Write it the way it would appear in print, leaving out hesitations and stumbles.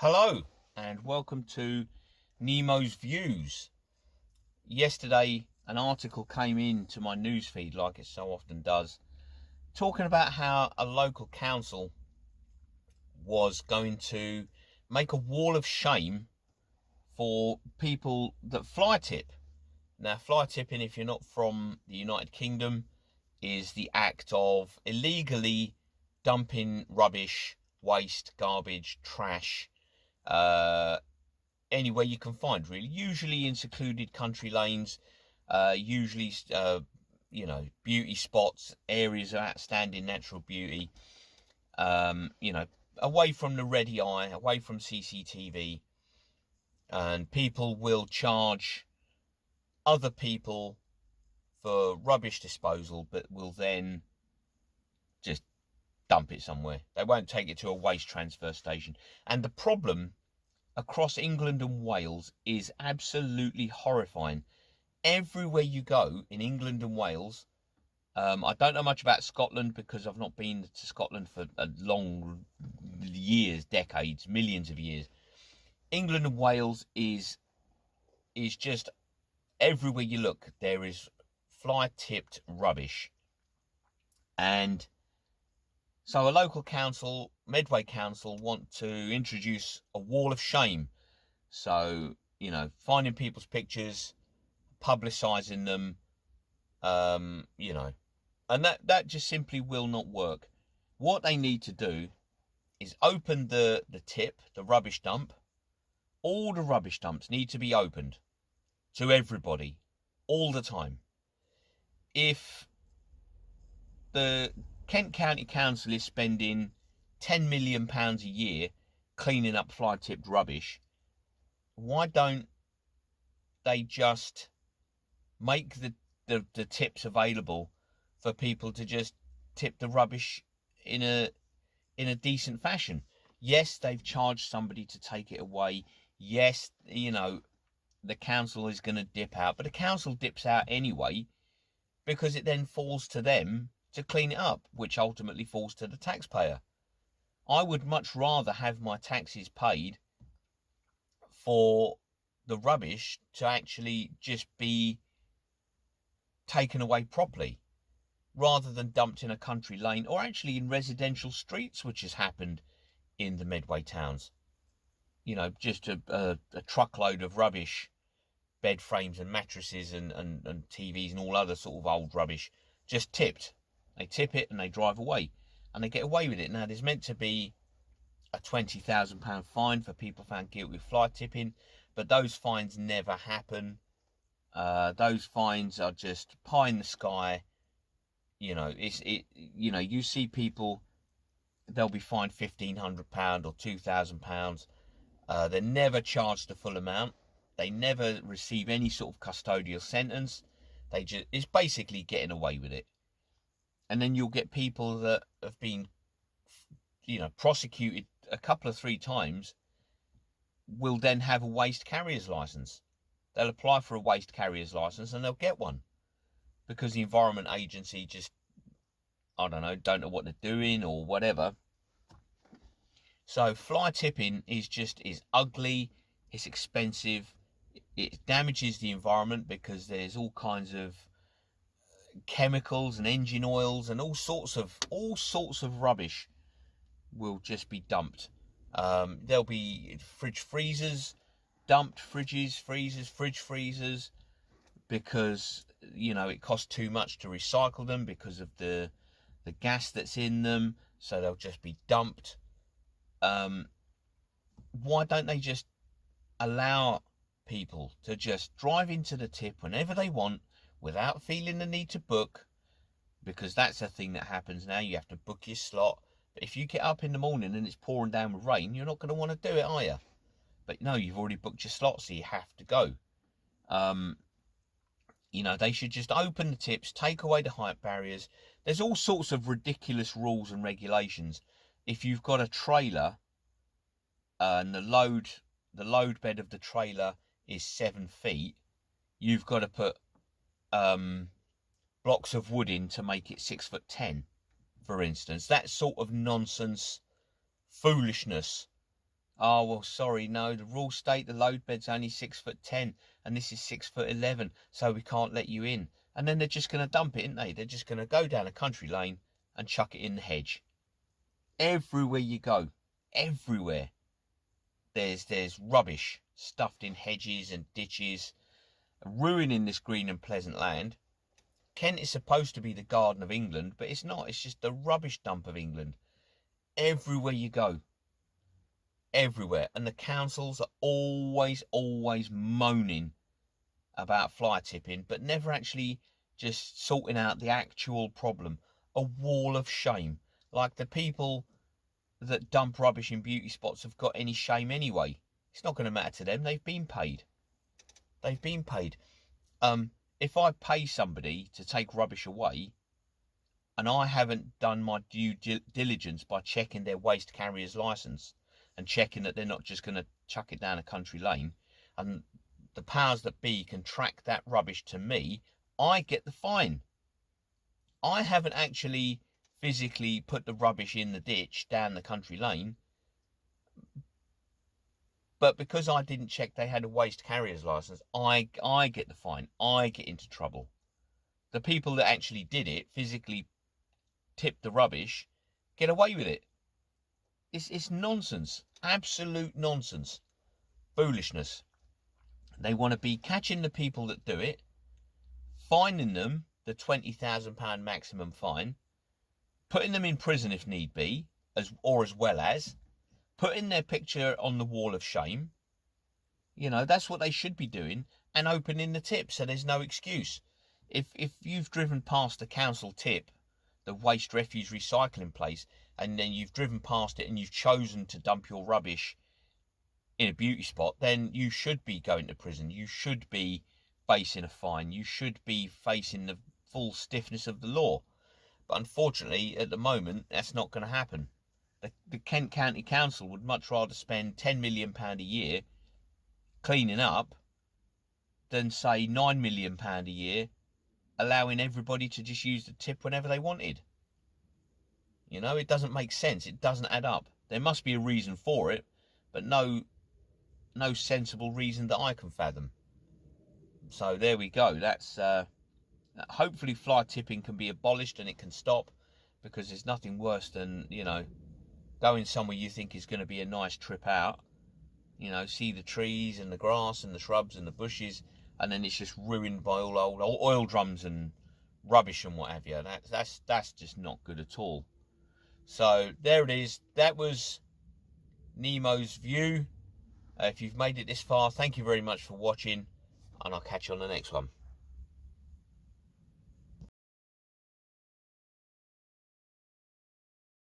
Hello and welcome to Nemo's Views. Yesterday an article came in to my newsfeed, like it so often does, talking about how a local council was going to make a wall of shame for people that fly tip. Now, fly tipping, if you're not from the United Kingdom, is the act of illegally dumping rubbish, waste, garbage, trash, uh, anywhere you can find, really. Usually in secluded country lanes, usually, beauty spots, areas of outstanding natural beauty, away from the ready eye, away from CCTV. And people will charge other people for rubbish disposal, but will then just dump it somewhere. They won't take it to a waste transfer station. And the problem across England and Wales is absolutely horrifying. Everywhere you go in England and Wales, I don't know much about Scotland because I've not been to Scotland for a long years, decades, millions of years. England and Wales is just everywhere you look, there is fly-tipped rubbish. And so a local council, Medway Council, want to introduce a wall of shame. So, finding people's pictures, publicising them, and that just simply will not work. What they need to do is open the tip, the rubbish dump. All the rubbish dumps need to be opened to everybody all the time. If the Kent County Council is spending £10 million a year cleaning up fly-tipped rubbish, why don't they just make the tips available for people to just tip the rubbish in a decent fashion? Yes, they've charged somebody to take it away. Yes, the council is going to dip out, but the council dips out anyway because it then falls to them to clean it up, which ultimately falls to the taxpayer. I would much rather have my taxes paid for the rubbish to actually just be taken away properly, rather than dumped in a country lane or actually in residential streets, which has happened in the Medway towns. Just a truckload of rubbish, bed frames and mattresses and TVs and all other sort of old rubbish, just tipped. They tip it and they drive away, and they get away with it. Now, there's meant to be a £20,000 fine for people found guilty of fly tipping, but those fines never happen. Those fines are just pie in the sky. You see people, they'll be fined £1,500 or £2,000. They're never charged the full amount. They never receive any sort of custodial sentence. It's basically getting away with it. And then you'll get people that have been, prosecuted a couple of 3 times, will then have a waste carrier's license. They'll apply for a waste carrier's license and they'll get one because the Environment Agency just, don't know what they're doing or whatever. So fly tipping is ugly, it's expensive, it damages the environment because there's all kinds of chemicals and engine oils and all sorts of rubbish will just be dumped. There'll be fridge freezers dumped, fridge freezers, because it costs too much to recycle them because of the gas that's in them, so they'll just be dumped. Why don't they just allow people to just drive into the tip whenever they want without feeling the need to book? Because that's a thing that happens now. You have to book your slot. But if you get up in the morning and it's pouring down with rain, you're not going to want to do it, are you? But no, you've already booked your slot, so you have to go. They should just open the tips, take away the height barriers. There's all sorts of ridiculous rules and regulations. If you've got a trailer and the load bed of the trailer is 7 feet, you've got to put blocks of wood in to make it 6'10", for instance. That sort of nonsense, foolishness Oh, well, sorry, no, the rules state the load bed's only 6'10" and this is 6'11", so we can't let you in. And then they're just going to dump it, aren't they? They're just going to go down a country lane and chuck it in the hedge. Everywhere you go, everywhere, there's rubbish stuffed in hedges and ditches, ruining this green and pleasant land. Kent is supposed to be the Garden of England, but it's not. It's just the rubbish dump of England. Everywhere you go, everywhere. And the councils are always moaning about fly tipping, but never actually just sorting out the actual problem. A wall of shame. Like the people that dump rubbish in beauty spots have got any shame anyway. It's not going to matter to them. They've been paid. They've been paid. If I pay somebody to take rubbish away, and I haven't done my due diligence by checking their waste carrier's license and checking that they're not just going to chuck it down a country lane, and the powers that be can track that rubbish to me, I get the fine. I haven't actually physically put the rubbish in the ditch down the country lane, but because I didn't check they had a waste carrier's license, I get the fine. I get into trouble. The people that actually did it, physically tipped the rubbish, get away with it. It's nonsense. Absolute nonsense. Foolishness. They want to be catching the people that do it, fining them the £20,000 maximum fine, putting them in prison if need be, as well as putting their picture on the wall of shame. You know, that's what they should be doing, and opening the tip so there's no excuse. If you've driven past the council tip, the waste refuse recycling place, and then you've driven past it and you've chosen to dump your rubbish in a beauty spot, then you should be going to prison. You should be facing a fine. You should be facing the full stiffness of the law. But unfortunately, at the moment, that's not going to happen. The Kent County Council would much rather spend £10 million a year cleaning up than, say, £9 million a year allowing everybody to just use the tip whenever they wanted. You know, it doesn't make sense. It doesn't add up. There must be a reason for it, but no sensible reason that I can fathom. So there we go. That's hopefully fly tipping can be abolished and it can stop, because there's nothing worse than, you know, going somewhere you think is going to be a nice trip out, you know, see the trees and the grass and the shrubs and the bushes, and then it's just ruined by all old oil drums and rubbish and what have you. That's just not good at all. So there it is. That was Nemo's view. If you've made it this far, thank you very much for watching, and I'll catch you on the next one.